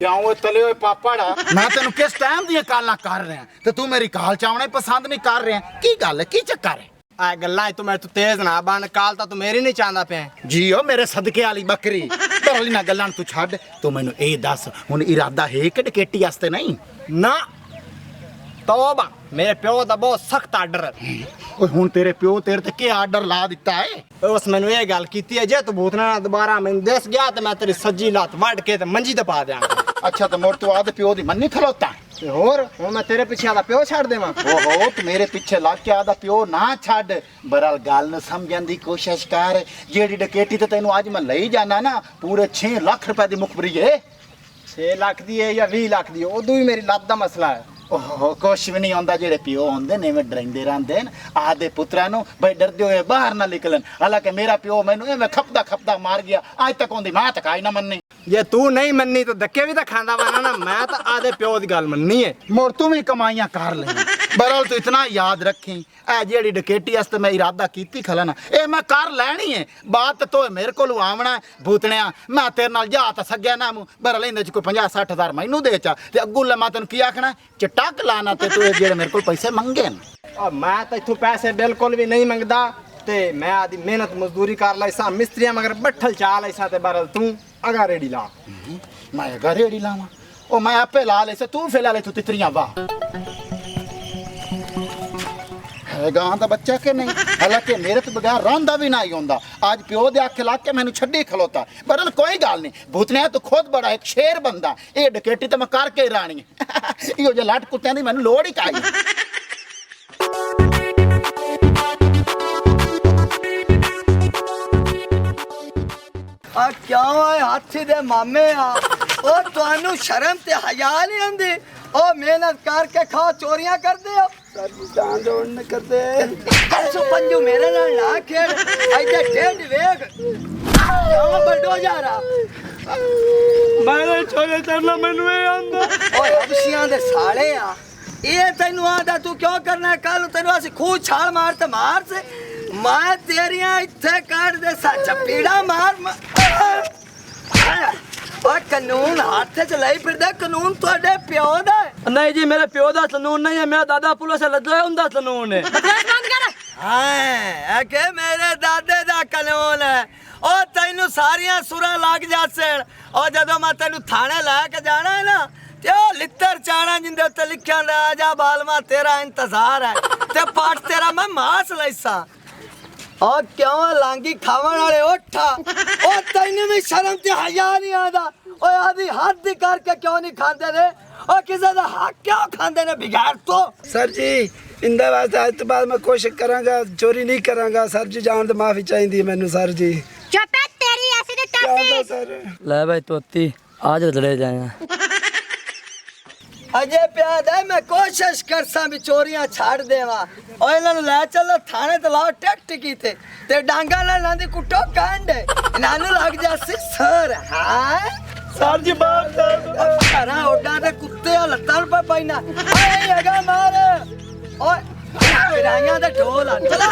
क्यों तले हुए पापड़ मैं तेन किस टाइम दी गालां कर रहा ते तू मेरी गाल चावना पसंद नहीं कर रहा की गल है की चक्कर है आ गल्लां तू मैं तू तेज ना बन काल तू मेरी नहीं चाहता पे जी ओ मेरे सदके वाली बकरी पर ना गल्लां तू छड़ तू मैनू ए दस हुन इरादा है कि डकैती वास्ते नहीं ना तौबा मेरे प्यो दा बहुत सख्त आर्डर है ओए हुन तेरे प्यो तेरे ते के आर्डर ला दिता है उस मैनू ये गल कीती है जे तू भूतना ना दोबारा मैं दस गया ते मैं तेरी सज्जी लात वड़ के ते मंजी ते पा देंगा अच्छा तो मोर तू आद प्यो दी मन्नी खलोता ते होर हुन मैं तेरे पीछे आदा प्यो छड़ देवां ओहो तू मेरे पीछे लग के आदा प्यो ना छड़ बरल गल न समझण दी कोशिश कर जेड़ी डकैती ते तैनू आज मैं लई जाना ना पूरे 6 लाख रुपए दी मुखबरी है 6 लाख दी है या 20 लाख दी उदू ही मेरी लत दा मसला है ओहो कुछ भी नहीं आंदा जेड़े प्यो होंदे ने में डरंदे रहंदे न आदे पुत्रा नु भाई डरदे होए बाहर ना निकलन हालांकि मेरा प्यो मैनू एवें खपदा मार गया आज तक ओंदी मां तक आई ना मन्नी जे तू नहीं मन्नी तो धक्के भी तो खांदा वाना ना मैं तो आदे प्यो दी गल मन्नी है मोर तू भी कमाइयां कर ले बरल तू इतना याद रखी ए जेड़ी डकैती वास्ते मैं इरादा कीती खला ना ए मैं कर लेनी है बात तो मेरे कोल आवना भूतणिया मैं तेरे नाल जा ता सग्या ना मु बरल इंदे च कोई 50-60 हजार मैनू दे चा ते अग्गू ले मैं तैनू की आखना चटक लाना ते तू जेड़े मेरे कोल पैसे मंगे न और मैं तो इथों पैसे बिल्कुल भी नहीं मंगदा ते मैं आदि मेहनत मजदूरी कर लाइसा मिस्त्रियां मगर बठल चा लाइसा ते बरल तू अगा रेडी ला मैं अगा रेडी लावा ओ मैं आपे ला ले से तू फिलहाल तू तितरियां वाह है गां दा बच्चा के नहीं हालांकि मेरे तो बगैर रंदा भी नहीं होंदा आज प्यो दे आखे ला के मैनू छड्डी खलोता बरल कोई गल नहीं भूतनिया तो खुद बड़ा एक शेर बंदा ए डकैती तो मैं करके ही रानी इहो जे लट कुत्तियां दी मैनू लोड़ ही काई आ क्यों है हाथी दे मामे आ ओ तुहानू शर्म ते हया नहीं आंदी ओ मेहनत करके खाओ चोरियां करदे हो सर जान दो न करदे सो पंजू मेरे नाल ना खेड़ ऐसे टेढ़ वेख क्यों बड़ो जा रहा मैं छोरे चरना मैनू ए आंदा ओ हबसियां दे साले आ ये तैनू आदा तू क्यों करना है कल तैनू असी खूह छाल मार ते मार से मैं तेरियां इत्थे काट दे सा चपीड़ा मार और कानून हाथ च लाई फिरदा कानून ਤੁਹਾਡੇ ਪਿਓ ਦਾ नहीं जी मेरे प्यो दा कानून नहीं है मेरा दादा पुलिस से लद्दा हुंदा कानून है हां के मेरे दादे दा कानून है ओ तैनू सारियां सुरा लग जासण ओ जदों मैं तैनू थाने ला के जाना है ना ते ओ लित्तर चाणा जिंदे उत्ते लिखिया हुंदा आजा बालमा तेरा इंतजार है ते पाठ तेरा मैं मास लैसा और क्यों लांगी खावन वाले उठा ओ तैनू भी शर्म ते हया नहीं आदा ओ आदि हाथ दी करके क्यों नहीं खांदे ने ओ किसे दा हक क्यों खांदे ने बिगाड़ तो सर जी इंदा वास्ते आज तो बाद मैं कोशिश करांगा चोरी नहीं करांगा सर जी जान तो माफी चाहिए मैनू सर जी चुप है तेरी ऐसी ते तैसी सर ले भाई तोती आज चले जाए अजे प्याद है मैं कोशिश करसा भी चोरियां छाड़ देवा ओ इन्हां नु ले चलो थाने ते लाओ टिकटी ते डांगा ना लांदी कुटो कांड इन्हां नु लग जासी सर हां सर जी बात घरा ओडा ते कुत्ते लत्तां पे पैना ओए अगा मार ओए राइयां दा ढोल चला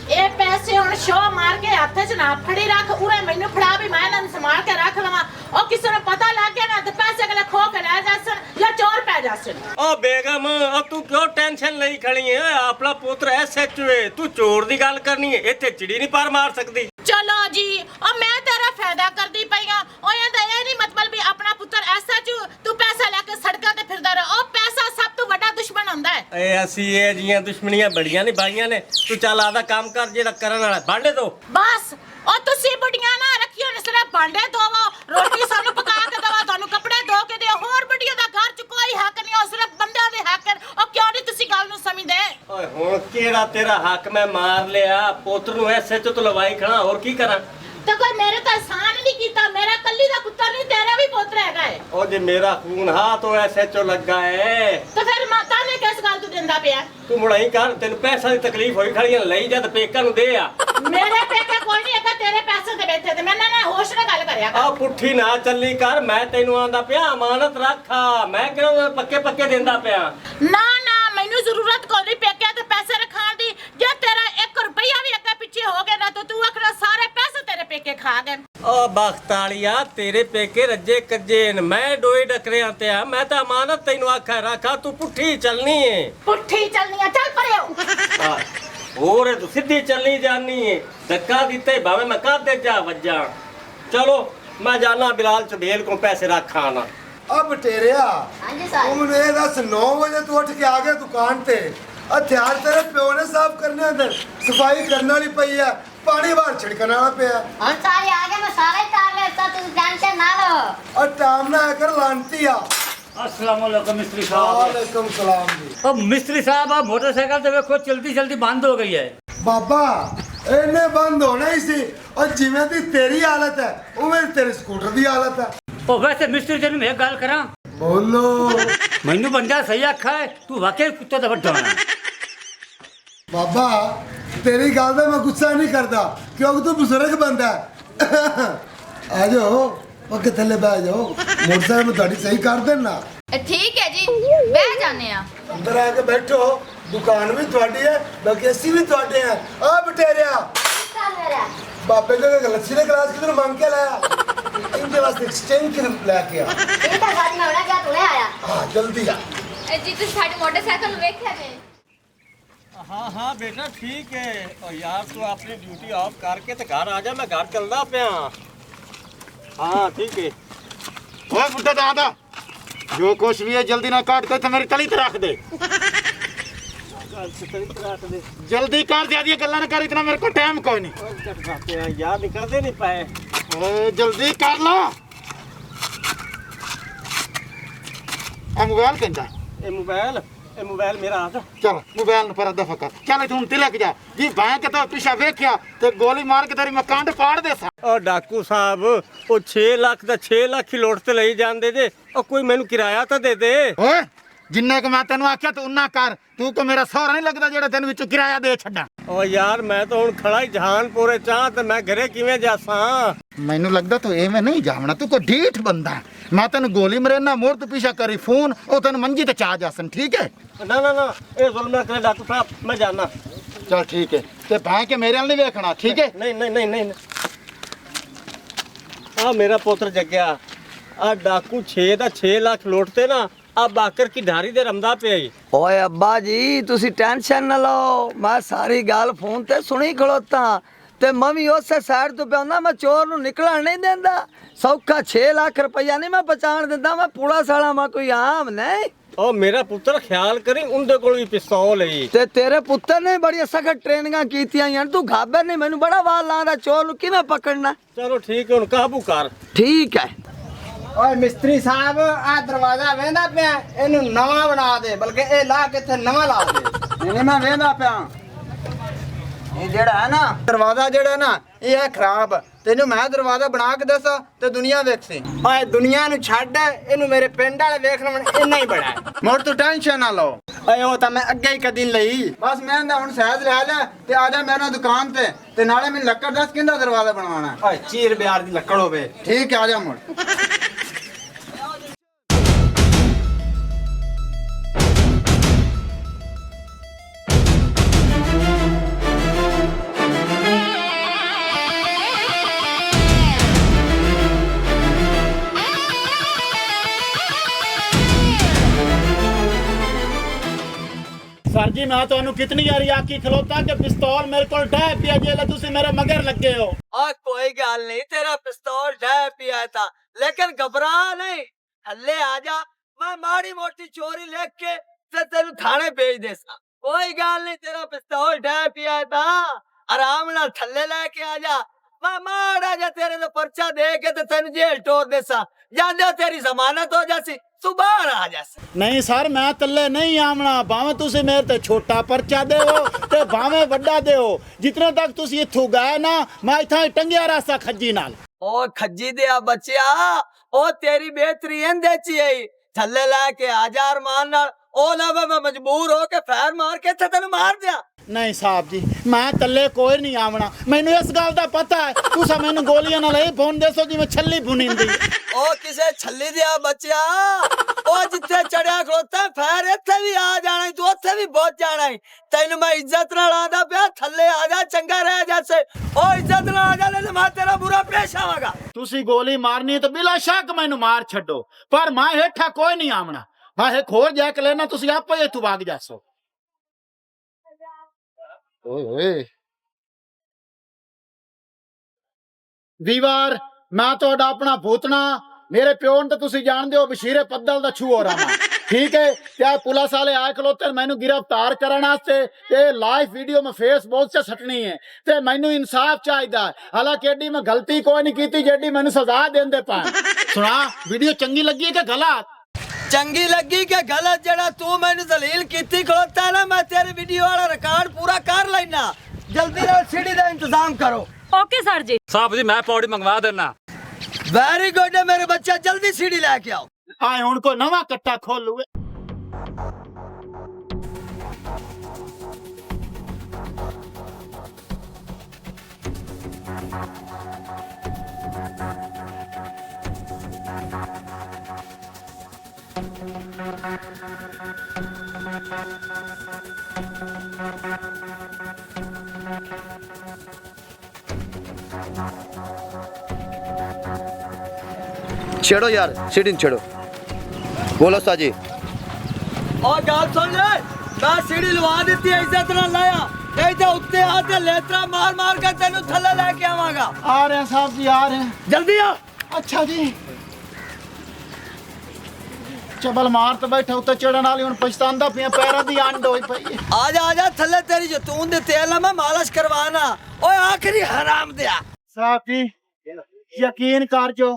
ए पैसे हुन शो मार के हाथ च ना फड़ी रख उरे मैनू फड़ा भी मैं इन्हां संभाल के रख लवां ओ किसे ने पता लग गया ना ते पैसे गले खो के ले जासन या चोर पै जासन ओ बेगम अब तू क्यों टेंशन नहीं खड़ी है अपना पुत्र एसएचओ है तू चोर दी गल करनी है इत्थे चिड़ी नहीं पार मार सकदी चलो जी ओ मैं तेरा फायदा करदी पई हां ओ ये ते नहीं मतलब भी अपना पुत्र एसएचओ तू पैसा लेके सड़कां ते फिरदा रह ओ पैसा सब तो बड़ा दुश्मन हुंदा है ए असी ए जियां दुश्मनियां बड़ियां नहीं भाईयां ने तू चल आदा काम कर जेड़ा करन वाला बांडे दो बस ओ तुसी बुढ़ियां ना रखियो ने सिर्फ भांडे धोवो रोटी सानू पका के दवा थानू कपड़े धो के दे होर बुढ़िया दा घर च कोई हक नहीं ओ सिर्फ बंदे दे हक है ओ क्यों नहीं तुसी गल नु समझदे ओए हुन केड़ा तेरा हक मैं मार लिया पुत्र नु एसएचओ तो लवाई खड़ा और की करा तो कोई मेरे तो एहसान नहीं कीता मेरा कल्ली दा पुत्र नहीं तेरा भी पुत्र हैगा है ओ जे मेरा खून हा तो एसएचओ लगा है तो फिर माता ने किस गल तू देंदा पिया तू मुड़ाई कर तेन पैसा दी तकलीफ होई खड़ी लई जा ते पेका नु दे आ मेरे पेके कोई नहीं हैगा तेरे पैसे दे बैठे ते मैं ना होश ना गल करया आ पुट्ठी ना चली कर मैं तेनू आंदा पिया अमानत रखा मैं क्यों पक्के पक्के देंदा पिया ना ना मैनू जरूरत कोनी पेके ते पैसे रखान दी जे तेरा 1 रुपया भी अगे पीछे हो गया खा गए ओ बख्तालिया तेरे पेके रज्जे कज्जे न मैं डोए डकरिया ते आ मैं तो अमानत तैनू आखा रखा तू पुट्ठी चलनी है पुट्ठी चलनी है चल परे हो और तू सीधी चलनी जानी है धक्का दीते भावे मैं काते जा वज्जा चलो मैं जाना बिलाल चबेल को पैसे रखा ना अब टेरिया तू मैनू ये दस 9 बजे तू उठ के आ गया दुकान ते हथियार तेरे प्यो ने साफ करने अंदर सफाई करने वाली पई है पानी बाहर छिड़कने वाला पिया हम सारे आ गए मैं सारा ही कर लेता तू टेंशन ना लो और टाइम ना आकर लानती आ अस्सलाम वालेकुम मिस्त्री साहब। वालेकुम सलाम जी। अब मिस्त्री साहब आप मोटरसाइकिल तो देखो जल्दी जल्दी बंद हो गई है बाबा इन्हें बंद होना ही सी और जिवें दी तेरी हालत है उवें तेरे स्कूटर दी हालत है ओ वैसे मिस्त्री तेन मैं गल करा बोलो मैनू बंदा सही आखा है तू वाकई कुत्ता तो वड्डा है बाबा तेरी गल दा मैं गुस्सा नहीं करता क्योंकि तू बुजुर्ग बंदा है आ जाओ ओके थल्ले बैठ जाओ मोटरसाइकिल में गाड़ी सही कर देना ठीक है जी बैठ जाने आ अंदर आके बैठो दुकान भी थोड़ी है बाकी अस्सी भी थोड़े हैं आ बटेरिया बाबे जो लस्सी ने गिलास किधर मांग के लाया इनके वास्ते एक्सचेंज के लेके आ ਇਹ ਤਾਂ ਸਾਡੀ ਮੈਂ ਉਹਨਾਂ ਜਾ ਤੁਲੇ ਆਇਆ हाँ जल्दी आ ਜੀ ਤੁਸੀਂ ਸਾਡੀ ਮੋਟਰਸਾਈਕਲ ਵੇਖਿਆ ਜੇ हाँ हाँ बेटा ठीक है और यार तू अपनी ड्यूटी ऑफ करके तो घर आ जा मैं घर चलदा पिया हाँ ठीक है ओए बुड्ढा दादा जो कुछ भी है जल्दी ना काट के तो मेरी तली ते रख दे जल्दी कर ज्यादा गल्ला ना कर इतना मेरे को टाइम कोई नहीं यार निकलते नहीं पाए ओए जल्दी कर लो आ मोबाइल कहता ये मोबाइल मेरा आता चल मोबाइल पर दफा कर चल तू तिलक जा जी भाई के तो पीछा वेख्या ते गोली मार के तेरी मैं कांड पाड़ दे सा और डाकू साहब वो 6 लाख ਦਾ 6 ਲੱਖ ਹੀ ਲੋਟ ਤੇ ਲਈ ਜਾਂਦੇ ਜੇ ਉਹ ਕੋਈ ਮੈਨੂੰ ਕਿਰਾਇਆ ਤਾਂ ਦੇ ਦੇ ओए जिन्ने को मैं तेन आख्या तू उन्ना कर तू को मेरा सौरा नहीं लगता जेड़ा तेन विचों किराया दे छड्डा ओ यार मैं तो ਹੁਣ ਖੜਾ ਹੀ ਜਹਾਨਪੁਰੇ ਚਾਹ ਤੇ ਮੈਂ ਘਰੇ ਕਿਵੇਂ ਜਾਸਾਂ मैनू लगता तू एवें नहीं जावना तू को ढीठ बंदा मैं तेन गोली मरेना मोड़ तू पीछा करी फोन ओ तेन मंजी ते चा जासन ठीक है ना ना ना ये जुल्म ना करे डाकू साहब मैं जाना चल ठीक है ते भाई के मेरे वाल नहीं देखना ठीक है नहीं नहीं नहीं नहीं आ मेरा पुत्र जग्या आ डाकू 6 ਦਾ 6 ਲੱਖ ਲੋਟਤੇ ਨਾ ਆ ਬਾਕਰ ਕੀ ਢਾਰੀ ਦੇ ਰਮਦਾ ਪਿਆ ਹੀ ਓਏ ਅੱਬਾ ਜੀ ਤੁਸੀਂ ਟੈਨਸ਼ਨ ਨਾ ਲਓ ਮੈਂ ਸਾਰੀ ਗੱਲ ਫੋਨ ਤੇ ਸੁਣੀ ਖਲੋਤਾ ਤੇ ਮੈਂ ਵੀ ਉਸੇ ਸਾਈਡ ਤੋਂ ਪਿਆਉਂਦਾ ਮੈਂ ਚੋਰ ਨੂੰ ਨਿਕਲਣ ਨਹੀਂ ਦਿੰਦਾ ਸੌਖਾ 6 ਲੱਖ ਰੁਪਈਆ ਨਹੀਂ ਮੈਂ ਬਚਾਣ ਦਿੰਦਾ ਮੈਂ ਪੂਰਾ ਸਾਲਾ ਮੈਂ ਕੋਈ ਆਮ ਨਹੀਂ ਓ ਮੇਰਾ ਪੁੱਤਰ ਖਿਆਲ ਕਰੀ ਉਹਦੇ ਕੋਲ ਵੀ ਪਿਸਤੌਲ ਹੈ ਤੇ ਤੇਰੇ ਪੁੱਤਰ ਨੇ ਬੜੀਆਂ ਸਖਤ ਟ੍ਰੇਨਿੰਗਾਂ ਕੀਤੀਆਂ ਯਾਰ ਤੂੰ ਘਾਬਰ ਨਹੀਂ ਮੈਨੂੰ ਬੜਾ ਵਾਲ ਲਾਉਂਦਾ ਚੋਰ ਨੂੰ ਕਿਵੇਂ ਪਕੜਨਾ ਚਲੋ ਠੀਕ ਹੈ ਹੁਣ ਕਾਬੂ ਕਰ ਠੀਕ ਹੈ ਓਏ ਮਿਸਤਰੀ ਸਾਹਿਬ ਆ ਦਰਵਾਜ਼ਾ ਵੇਂਦਾ ਪਿਆ ਇਹਨੂੰ ਨਵਾਂ ਬਣਾ ਦੇ ਬਲਕਿ ਇਹ ਲਾ ਕੇ ਇੱਥੇ ਨਵਾਂ ਲਾ ਦੇ ਨਹੀਂ ਮੈਂ ਵੇਂਦਾ ਪਿਆ ਇਹ ਜਿਹੜਾ ਹੈ ਨਾ ਦਰਵਾਜ਼ਾ ਜਿਹੜਾ ਨਾ ਇਹ ਹੈ ਖਰਾਬ ਤੈਨੂੰ ਮੈਂ ਦਰਵਾਜ਼ਾ ਬਣਾ ਕੇ ਦੱਸਾਂ ਤੇ ਦੁਨੀਆ ਵੇਖਸੀ ਓਏ ਦੁਨੀਆ ਨੂੰ ਛੱਡ ਇਹਨੂੰ ਮੇਰੇ ਪਿੰਡ ਵਾਲੇ ਵੇਖ ਲੈਣ ਇੰਨਾ ਹੀ ਬੜਾ ਹੈ ਮੋੜ ਤੂੰ ਟੈਨਸ਼ਨ ਨਾ ਲਓ ਓਏ ਉਹ ਤਾਂ ਮੈਂ ਅੱਗੇ ਹੀ ਕਦੀ ਲਈ ਬਸ ਮੈਂ ਨਾ ਹੁਣ ਸਹਿਜ ਲੈ ਲੈ ਤੇ ਆ ਜਾ ਮੇਰੇ ਨਾਲ ਦੁਕਾਨ ਤੇ ਨਾਲੇ ਮੈਨੂੰ ਲੱਕੜ ਦੱਸ ਕਿੰਦਾ ਦਰਵਾਜ਼ਾ ਬਣਵਾਉਣਾ ਓਏ ਚੀਰ ਬਿਆਰ ਦੀ ਲੱਕੜ ਹੋਵੇ ਠੀਕ ਹੈ ਆ ਜਾ ਮੋੜ सर जी मैं तो कितनी यारी आकी खलोता कि पिस्तौल मेरे को डह पिया जेला तुसी मेरे मगर लगे हो आ कोई गल नहीं तेरा पिस्तौल ढह पिया था लेकिन घबरा नहीं हल्ले आ जा मैं माड़ी मोटी चोरी लेके ते तेनु थाने भेज देसा कोई गल नहीं तेरा पिस्तौल ढह पिया था आराम नाल थल्ले लेके आ जा मैं माड़ा जा तेरे तो पर्चा दे के ते तेनु जेल टोर देसा जांदे तेरी जमानत हो जासी सुबह आ जासी नहीं सर मैं तल्ले नहीं आमना भावे तुसी मेरे ते छोटा पर्चा देओ ते भावे वड्डा देओ जितने तक तुसी इथों गए ना मैं इथा टंगिया रास्ता खज्जी नाल ओ खज्जी दिया बच्चिया ओ तेरी बेहतरी इंदे च आई थल्ले लेके आ अरमान नाल ओ ना मैं मजबूर हो के फैर मार के तेन मार दिया नहीं साहब जी मैं तल्ले कोई नहीं आमना मैनू इस गल दा पता है तुसा मैनू गोलियां नाल ही फोन देसो जिवें छल्ली भुनिंदी ओ किसे छल्ली दिया बच्चिया ओ जिथे चढ़िया खलोता फैर इत्थे भी आ जाना तू उत्थे भी पहुंच जाना तेन मैं इज्जत नाल आंदा पिया थल्ले आ जा चंगा रह जैसे ओ इज्जत ना आ जाए तो मैं तेरा बुरा पेश आवागा। ਤੁਸੀਂ ਗੋਲੀ ਮਾਰਨੀ ਤੇ ਬਿਲਾ ਸ਼ੱਕ ਮੈਨੂੰ ਮਾਰ ਛੱਡੋ, ਪਰ ਮੈਂ ਹੇਠਾਂ ਕੋਈ ਨਹੀਂ ਆਵਣਾ। ਮੈਂ ਇਹ ਖੋਲ ਜਾ ਕੇ ਲੈਣਾ, ਤੁਸੀਂ ਆਪੇ ਇੱਥੋਂ ਭਾਗ ਜਾਸੋ। ਓਏ ਓਏ ਵੀਵਾਰ, ਮੈਂ ਤੁਹਾਡਾ ਆਪਣਾ ਭੂਤਣਾ, ਮੇਰੇ ਪਿਓ ਨੂੰ ਤਾਂ ਤੁਸੀਂ ਜਾਣਦੇ ਹੋ ਬਸ਼ੀਰੇ ਪੱਦਲ ਦਾ ਛੂ ਹੋ ਰਹਾ। ਠੀਕ ਹੈ, क्या पुलिस वाले आए खलोते मैनू गिरफ्तार करने वास्ते लाइव वीडियो में फेसबुक से सटनी है ते मैनू इंसाफ चाहिए। हालांकि एडी मैं गलती कोई नहीं की जेडी मैनू सजा देंदे पा। सुना, वीडियो चंगी लगी कि गलत? चंगी लगी कि गलत? जड़ा तू मैनू दलील कीती खलोता ना, मैं तेरे वीडियो वाला रिकॉर्ड पूरा कर लेना। जल्दी नाल सीढ़ी दा इंतजाम करो। ओके सर जी। साहब जी मैं पौड़ी मंगवा देना। वेरी गुड मेरे बच्चा, जल्दी सीढ़ी लेके आओ। आए हुण को नवा कट्टा खोलू। छेड़ो यार, सीढ़ी छेड़ो। बोलो साजी। और गाल सुन ले, मैं सीढ़ी लवा दी है, इज्जत ना लाया नहीं तो उत्ते आते लेतरा मार मार कर तेनू थल्ले लेके आवांगा। आ रहे हैं साहब जी, आ रहे हैं। जल्दी आ। अच्छा जी, चबल मार तो बैठा उत्ते चढ़न वाली हुण पछतांदा पिया, पैरां दी आंड होई पई। आजा थल्ले, तेरी जतून दे तेल ना मैं मालिश करवाना। ओए आखिरी हराम दिया। साहब जी यकीन कर जो,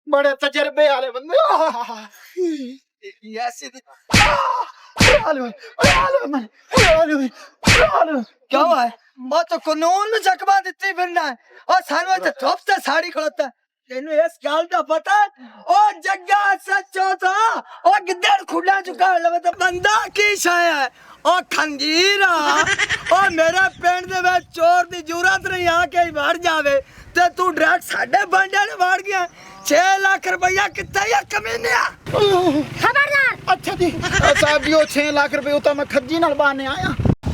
बड़े तजर्बे वाले बंदे। क्या हुआ है? वो तो कानून में चकमा दित्ती फिरना है और सानू ते धुप ते साड़ी खड़ोता है। तेनू इस गल दा पता? ओ जग्गा सच्चो था, ओ गिद्दड़ खुला चुका लवे तो बंदा की छाया है। ओ खंजीरा, ओ मेरे पिंड दे विच चोर दी जरूरत नहीं आके ही वड़ जावे ते तू डायरेक्ट साडे बंडे ने वड़ गया। 6 लाख रुपया कितना या कमीनिया? खबरदार। अच्छा जी साहब जी, वो 6 लाख रुपए तो मैं खज्जी नाल बाने आया।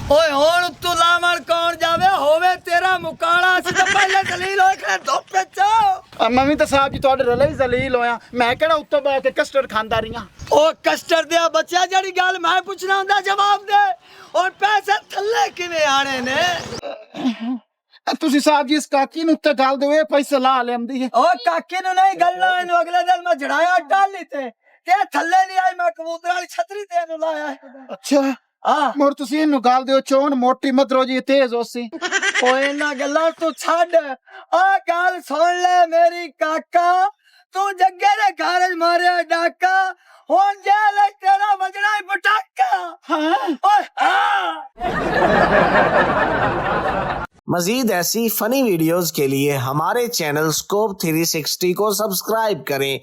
ओए हुण तू लावण कौन जावे, होवे तेरा मुकाला। सी तो पहले दलील होए खड़े धुप विच। मैं भी तो साहब जी तुहाडे रले ही जलील होया, मैं केड़ा उत्ते बैठ के कस्टर्ड खांदा रहियां। ओ कस्टर्ड दिया बच्चा, जड़ी गल मैं पूछना हुंदा जवाब दे। और पैसे थल्ले किवें आने ने? ਤੁਸੀਂ ਸਾਹਿਬ ਜੀ ਇਸ ਕਾਕੀ ਨੂੰ ਉੱਤੇ ਗੱਲ ਦਿਓ, ਇਹ ਪੈਸੇ ਲਾ ਲੈਂਦੀ ਹੈ। ओ काके नु नहीं गल्ला, इनु अगले दिन मैं जड़ाया डाली ते थल्ले नहीं आई, मैं कबूतर वाली छतरी ते इनु लाया। ਅੱਛਾ हां मोर ਤੁਸੀਂ ਇਹਨੂੰ ਗੱਲ ਦਿਓ, ਚੋਣ ਮੋਟੀ ਮਤਰੋ जी तेज होसी। ओए ना गल्ला तू छड़, आ गल सुन ले मेरी काका, तू जग्गे दे घर च मारे डाका, हुन जेल तेरा वजना ही पटाका। हां ओए हां। मजीद ऐसी फनी वीडियोस के लिए हमारे चैनल स्कोप 360 को सब्सक्राइब करें